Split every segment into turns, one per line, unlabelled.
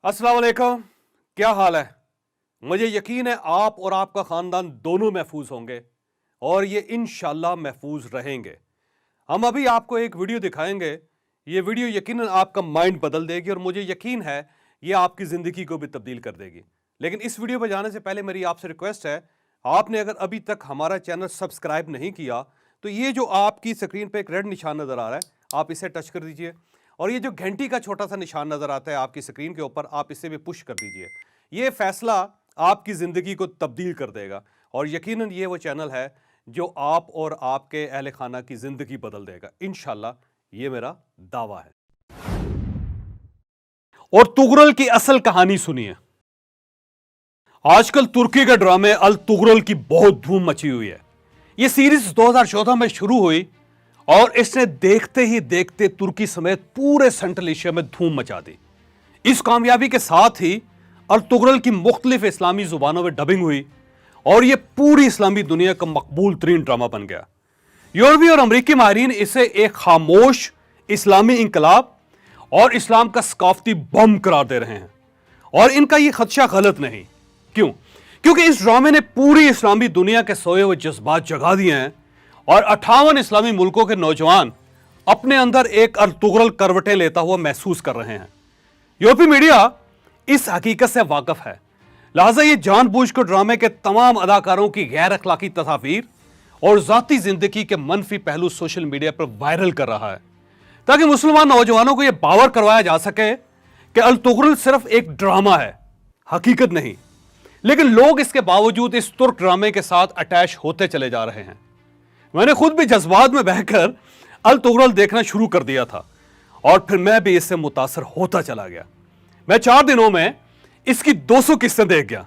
अस्सलाम वालेकुम, क्या हाल है। मुझे यकीन है आप और आपका ख़ानदान दोनों महफूज होंगे और ये इंशाल्लाह महफूज रहेंगे। हम अभी आपको एक वीडियो दिखाएंगे। ये वीडियो यकीनन आपका माइंड बदल देगी और मुझे यकीन है ये आपकी ज़िंदगी को भी तब्दील कर देगी। लेकिन इस वीडियो पर जाने से पहले मेरी आपसे रिक्वेस्ट है, आपने अगर अभी तक हमारा चैनल सब्सक्राइब नहीं किया तो ये जो आपकी स्क्रीन पर एक रेड निशान नज़र आ रहा है, आप इसे टच कर दीजिए और ये जो घंटी का छोटा सा निशान नजर आता है आपकी स्क्रीन के ऊपर, आप इसे भी पुश कर दीजिए। ये फैसला आपकी जिंदगी को तब्दील कर देगा और यकीनन ये वो चैनल है जो आप और आपके अहले खाना की जिंदगी बदल देगा, इंशाल्लाह, ये मेरा दावा है। और तुगरल की असल कहानी सुनिए। आजकल तुर्की के ड्रामे अल तुगरल की बहुत धूम मची हुई है। ये सीरीज 2014 में शुरू हुई और इसने देखते ही देखते तुर्की समेत पूरे सेंट्रल एशिया में धूम मचा दी। इस कामयाबी के साथ ही अल तुगरल की मुख्तलिफ इस्लामी जुबानों में डबिंग हुई और यह पूरी इस्लामी दुनिया का मकबूल तरीन ड्रामा बन गया। यूरोपीय और अमरीकी माहिरीन इसे एक खामोश इस्लामी इंकलाब और इस्लाम का सकाफती बम करार दे रहे हैं और इनका यह खदशा गलत नहीं। क्यों? क्योंकि इस ड्रामे ने पूरी इस्लामी दुनिया के सोए हुए जज्बात जगा दिए हैं और 58 इस्लामी मुल्कों के नौजवान अपने अंदर एक अल तुगरल करवटें लेता हुआ महसूस कर रहे हैं। यूरोपीय मीडिया इस हकीकत से वाकिफ है, लिहाजा ये जानबूझकर ड्रामे के तमाम अदाकारों की गैर अखलाकी तस्वीर और जाती जिंदगी के मनफी पहलू सोशल मीडिया पर वायरल कर रहा है ताकि मुसलमान नौजवानों को यह बावर करवाया जा सके कि अल तुगरल सिर्फ एक ड्रामा है, हकीकत नहीं। लेकिन लोग इसके बावजूद इस तुर्क ड्रामे के साथ अटैच होते चले जा रहे हैं। मैंने खुद भी जज्बात में बहकर अल तुगरल देखना शुरू कर दिया था और फिर मैं भी इससे मुतासर होता चला गया। मैं 4 दिनों में इसकी 200 किस्तें देख गया,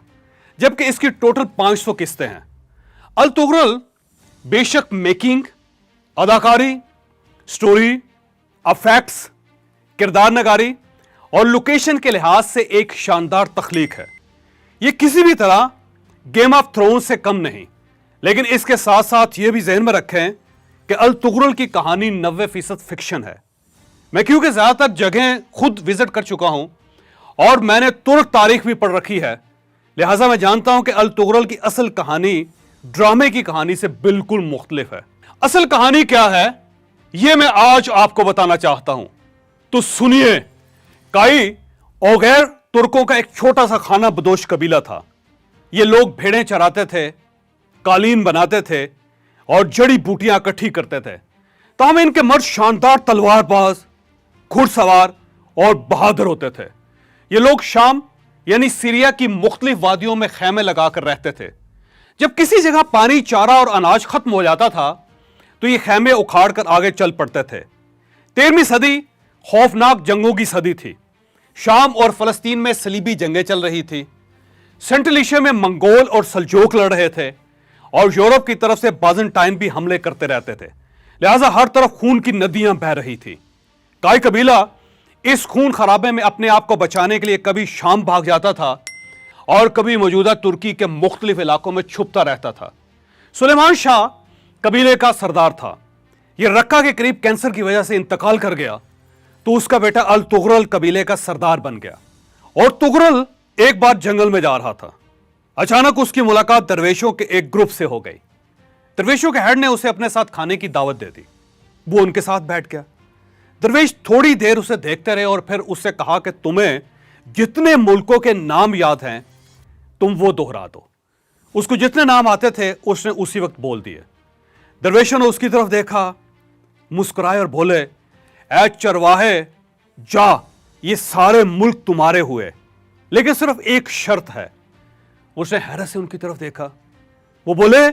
जबकि इसकी टोटल 500 किस्तें हैं। अल तुगरल बेशक मेकिंग, अदाकारी, स्टोरी, अफेक्ट्स, किरदार नगारी और लोकेशन के लिहाज से एक शानदार तख्लीक है। यह किसी भी तरह गेम ऑफ थ्रोन्स से कम नहीं, लेकिन इसके साथ साथ यह भी ज़हन में रखें कि अल तुगरल की कहानी 90% फिक्शन है। मैं क्योंकि ज़्यादातर जगह खुद विजिट कर चुका हूं और मैंने तुर्क तारीख भी पढ़ रखी है, लिहाजा मैं जानता हूं कि अल तुगरल की असल कहानी ड्रामे की कहानी से बिल्कुल मुख्तलिफ है। असल कहानी क्या है यह मैं आज आपको बताना चाहता हूं, तो सुनिए। काई ओगैर तुर्कों का एक छोटा सा खाना बदोश कबीला था। ये लोग भेड़ें चराते थे, कालीन बनाते थे और जड़ी बूटियां इकट्ठी करते थे। ताहम इनके मर्द शानदार तलवारबाज, घुड़सवार और बहादुर होते थे। ये लोग शाम यानी सीरिया की मुख्तलिफ वादियों में खैमे लगाकर रहते थे। जब किसी जगह पानी, चारा और अनाज खत्म हो जाता था तो ये खैमे उखाड़ कर आगे चल पड़ते थे। 13वीं सदी खौफनाक जंगों की सदी थी। शाम और फलस्तीन में सलीबी जंगें चल रही थी। सेंट्रल एशिया में मंगोल और सल्जूक लड़ रहे थे और यूरोप की तरफ से बाज़ेंटाइन भी हमले करते रहते थे। लिहाजा हर तरफ खून की नदियां बह रही थी। काई कबीला इस खून खराबे में अपने आप को बचाने के लिए कभी शाम भाग जाता था और कभी मौजूदा तुर्की के मुख्तलिफ इलाकों में छुपता रहता था। सुलेमान शाह कबीले का सरदार था। यह रक्का के करीब कैंसर की वजह से इंतकाल कर गया तो उसका बेटा अल तुगरल कबीले का सरदार बन गया। और तुगरल एक बार जंगल में जा रहा था। अचानक उसकी मुलाकात दरवेशों के एक ग्रुप से हो गई। दरवेशों के हेड ने उसे अपने साथ खाने की दावत दे दी। वो उनके साथ बैठ गया। दरवेश थोड़ी देर उसे देखते रहे और फिर उससे कहा कि तुम्हें जितने मुल्कों के नाम याद हैं तुम वो दोहरा दो। उसको जितने नाम आते थे उसने उसी वक्त बोल दिए। दरवेशों ने उसकी तरफ देखा, मुस्कुराए और बोले, ऐ चरवाहे जा, ये सारे मुल्क तुम्हारे हुए, लेकिन सिर्फ एक शर्त है। उसने हैरत से उनकी तरफ देखा। वो बोले,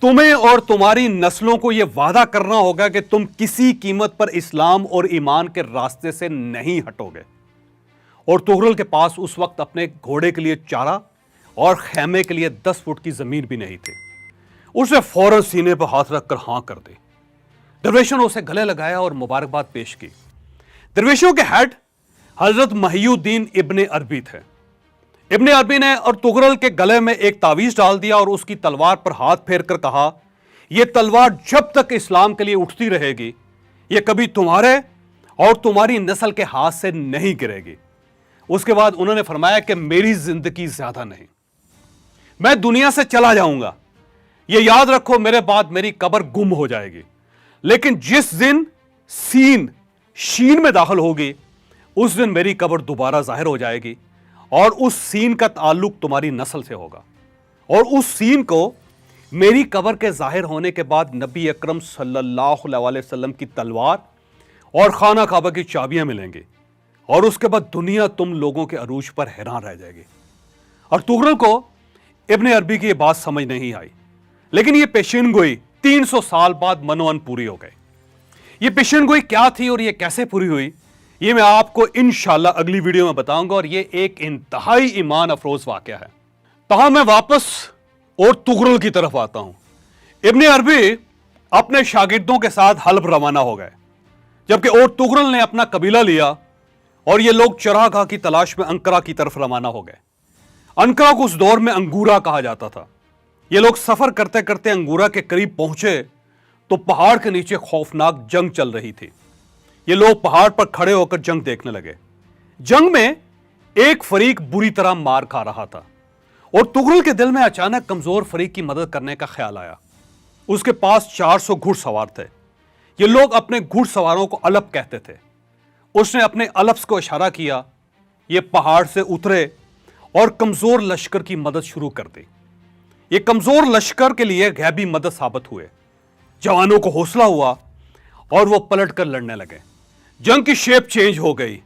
तुम्हें और तुम्हारी नस्लों को यह वादा करना होगा कि तुम किसी कीमत पर इस्लाम और ईमान के रास्ते से नहीं हटोगे। और तुगरल के पास उस वक्त अपने घोड़े के लिए चारा और खैमे के लिए 10 फुट की जमीन भी नहीं थी। उसने फौरन सीने पर हाथ रखकर हां कर दी। दरवेशों ने उसे गले लगाया और मुबारकबाद पेश की। दरवेशों के हेड हजरत महियुद्दीन इब्ने अरबी थे। इब्ने अरबी ने और तुगरल के गले में एक तावीज डाल दिया और उसकी तलवार पर हाथ फेर कर कहा, यह तलवार जब तक इस्लाम के लिए उठती रहेगी, यह कभी तुम्हारे और तुम्हारी नस्ल के हाथ से नहीं गिरेगी। اس کے بعد انہوں نے فرمایا کہ میری زندگی زیادہ نہیں، میں دنیا سے چلا جاؤں گا، یہ یاد رکھو میرے بعد میری قبر گم ہو جائے گی، لیکن جس دن شین میں داخل ہوگی اس دن میری قبر دوبارہ ظاہر ہو جائے گی، اور اس سین کا تعلق تمہاری نسل سے ہوگا، اور اس سین کو میری قبر کے ظاہر ہونے کے بعد نبی اکرم صلی اللہ علیہ وسلم کی تلوار اور خانہ کعبہ کی چابیاں ملیں گی، اور اس کے بعد دنیا تم لوگوں کے عروج پر حیران رہ جائے گی۔ اور تغرل کو ابن عربی کی یہ بات سمجھ نہیں آئی، لیکن یہ پیشین گوئی 300 سال بعد منوان پوری ہو گئی۔ یہ پیشین گوئی کیا تھی اور یہ کیسے پوری ہوئی، یہ میں آپ کو انشاءاللہ اگلی ویڈیو میں بتاؤں گا، اور یہ ایک انتہائی ایمان افروز واقعہ ہے۔ تاہم میں واپس اور تغرل کی طرف آتا ہوں۔ ابن عربی اپنے شاگردوں کے ساتھ حلب روانہ ہو گئے، جبکہ اور تغرل نے اپنا قبیلہ لیا اور یہ لوگ چراگاہ کی تلاش میں انقرہ کی طرف روانہ ہو گئے۔ انقرہ کو اس دور میں انگورا کہا جاتا تھا۔ یہ لوگ سفر کرتے کرتے انگورا کے قریب پہنچے تو پہاڑ کے نیچے خوفناک جنگ چل رہی تھی۔ یہ لوگ پہاڑ پر کھڑے ہو کر جنگ دیکھنے لگے۔ جنگ میں ایک فریق بری طرح مار کھا رہا تھا، اور تغرل کے دل میں اچانک کمزور فریق کی مدد کرنے کا خیال آیا۔ اس کے پاس 400 گھڑ سوار تھے۔ یہ لوگ اپنے گھڑ سواروں کو علب کہتے تھے۔ اس نے اپنے علبس کو اشارہ کیا، یہ پہاڑ سے اترے اور کمزور لشکر کی مدد شروع کر دی۔ یہ کمزور لشکر کے لیے غیبی مدد ثابت ہوئے۔ جوانوں کو حوصلہ ہوا اور وہ پلٹ کر لڑنے لگے۔ جنگ کی شیپ چینج ہو گئی،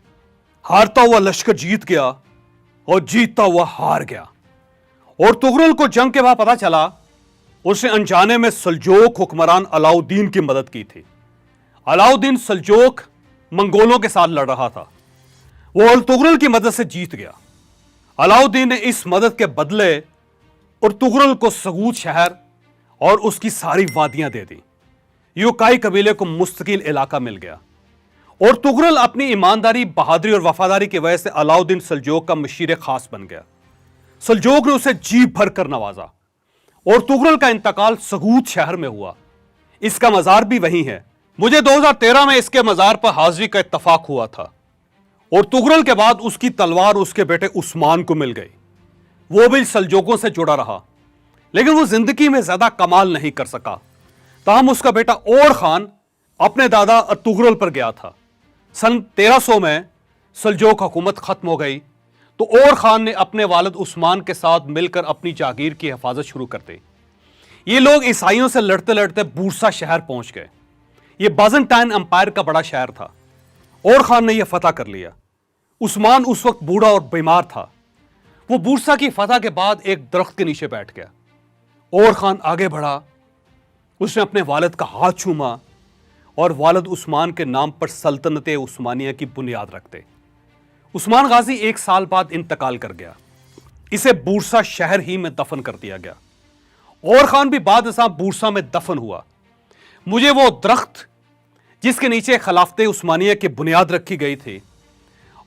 ہارتا ہوا لشکر جیت گیا اور جیتتا ہوا ہار گیا۔ اور تغرل کو جنگ کے بعد پتا چلا، اس نے انجانے میں سلجوق حکمران علاؤالدین کی مدد کی تھی۔ علاؤالدین سلجوق منگولوں کے ساتھ لڑ رہا تھا، وہ تغرل کی مدد سے جیت گیا۔ علاؤالدین نے اس مدد کے بدلے اور تغرل کو سغوت شہر اور اس کی ساری وادیاں دے دی۔ یوکائی قبیلے کو مستقل علاقہ مل گیا، اور تغرل اپنی ایمانداری، بہادری اور وفاداری کی وجہ سے علاؤالدین سلجوق کا مشیر خاص بن گیا۔ سلجوق نے اسے جی بھر کر نوازا، اور تغرل کا انتقال سغوت شہر میں ہوا۔ اس کا مزار بھی وہیں ہے۔ مجھے 2013 میں اس کے مزار پر حاضری کا اتفاق ہوا تھا، اور تغرل کے بعد اس کی تلوار اس کے بیٹے عثمان کو مل گئی۔ وہ بھی سلجوقوں سے جڑا رہا، لیکن وہ زندگی میں زیادہ کمال نہیں کر سکا۔ تاہم اس کا بیٹا اور خان اپنے دادا تغرل پر گیا تھا۔ سن 1300 میں سلجوق حکومت ختم ہو گئی تو اور خان نے اپنے والد عثمان کے ساتھ مل کر اپنی جاگیر کی حفاظت شروع کر دی۔ یہ لوگ عیسائیوں سے لڑتے لڑتے بورسا شہر پہنچ گئے۔ یہ بازنٹائن امپائر کا بڑا شہر تھا۔ اور خان نے یہ فتح کر لیا۔ عثمان اس وقت بوڑھا اور بیمار تھا۔ وہ بورسا کی فتح کے بعد ایک درخت کے نیچے بیٹھ گیا۔ اور خان آگے بڑھا، اس نے اپنے والد کا ہاتھ چوما اور والد عثمان کے نام پر سلطنت عثمانیہ کی بنیاد رکھتے۔ عثمان غازی 1 سال بعد انتقال کر گیا۔ اسے بورسا شہر ہی میں دفن کر دیا گیا۔ اور خان بھی بعد ازاں بورسا میں دفن ہوا۔ مجھے وہ درخت جس کے نیچے خلافت عثمانیہ کی بنیاد رکھی گئی تھی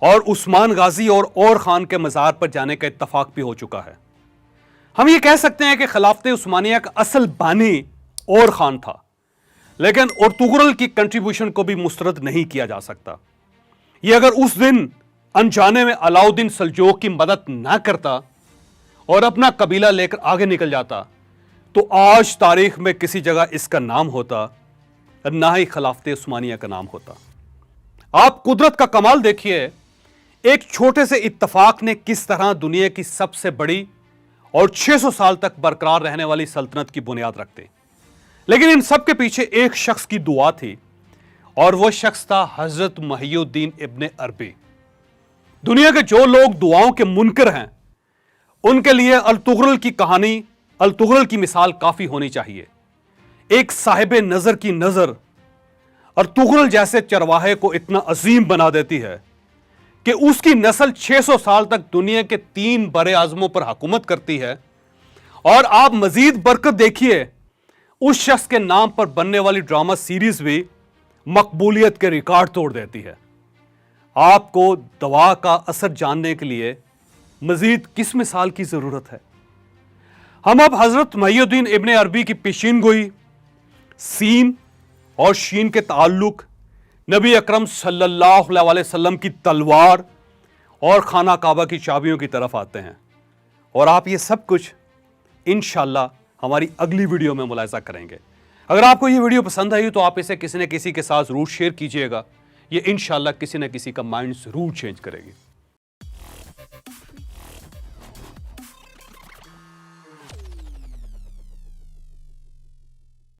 اور عثمان غازی اور خان کے مزار پر جانے کا اتفاق بھی ہو چکا ہے۔ ہم یہ کہہ سکتے ہیں کہ خلافت عثمانیہ کا اصل بانی اور خان تھا، لیکن اور تغرل کی کنٹریبیوشن کو بھی مسترد نہیں کیا جا سکتا۔ یہ اگر اس دن انجانے میں علاؤالدین سلجوق کی مدد نہ کرتا اور اپنا قبیلہ لے کر آگے نکل جاتا تو آج تاریخ میں کسی جگہ اس کا نام ہوتا، نہ ہی خلافت عثمانیہ کا نام ہوتا۔ آپ قدرت کا کمال دیکھیے، ایک چھوٹے سے اتفاق نے کس طرح دنیا کی سب سے بڑی اور 600 سال تک برقرار رہنے والی سلطنت کی بنیاد رکھتے۔ لیکن ان سب کے پیچھے ایک شخص کی دعا تھی، اور وہ شخص تھا حضرت محی الدین ابن عربی۔ دنیا کے جو لوگ دعاؤں کے منکر ہیں، ان کے لیے التغرل کی کہانی، التغرل کی مثال کافی ہونی چاہیے۔ ایک صاحب نظر کی نظر التغرل جیسے چرواہے کو اتنا عظیم بنا دیتی ہے کہ اس کی نسل 600 سال تک دنیا کے 3 بر اعظموں پر حکومت کرتی ہے۔ اور آپ مزید برکت دیکھیے، اس شخص کے نام پر بننے والی ڈرامہ سیریز بھی مقبولیت کے ریکارڈ توڑ دیتی ہے۔ آپ کو دعا کا اثر جاننے کے لیے مزید کس مثال کی ضرورت ہے؟ ہم اب حضرت محی الدین ابن عربی کی پیشین گوئی، سین اور شین کے تعلق، نبی اکرم صلی اللہ علیہ وسلم کی تلوار اور خانہ کعبہ کی چابیوں کی طرف آتے ہیں، اور آپ یہ سب کچھ انشاءاللہ ہماری اگلی ویڈیو میں ملاحظہ کریں گے۔ اگر آپ کو یہ ویڈیو پسند آئی تو آپ اسے کسی نہ کسی کے ساتھ ضرور شیئر کیجئے گا، یہ انشاءاللہ کسی نہ کسی کا مائنڈ ضرور چینج کرے گی۔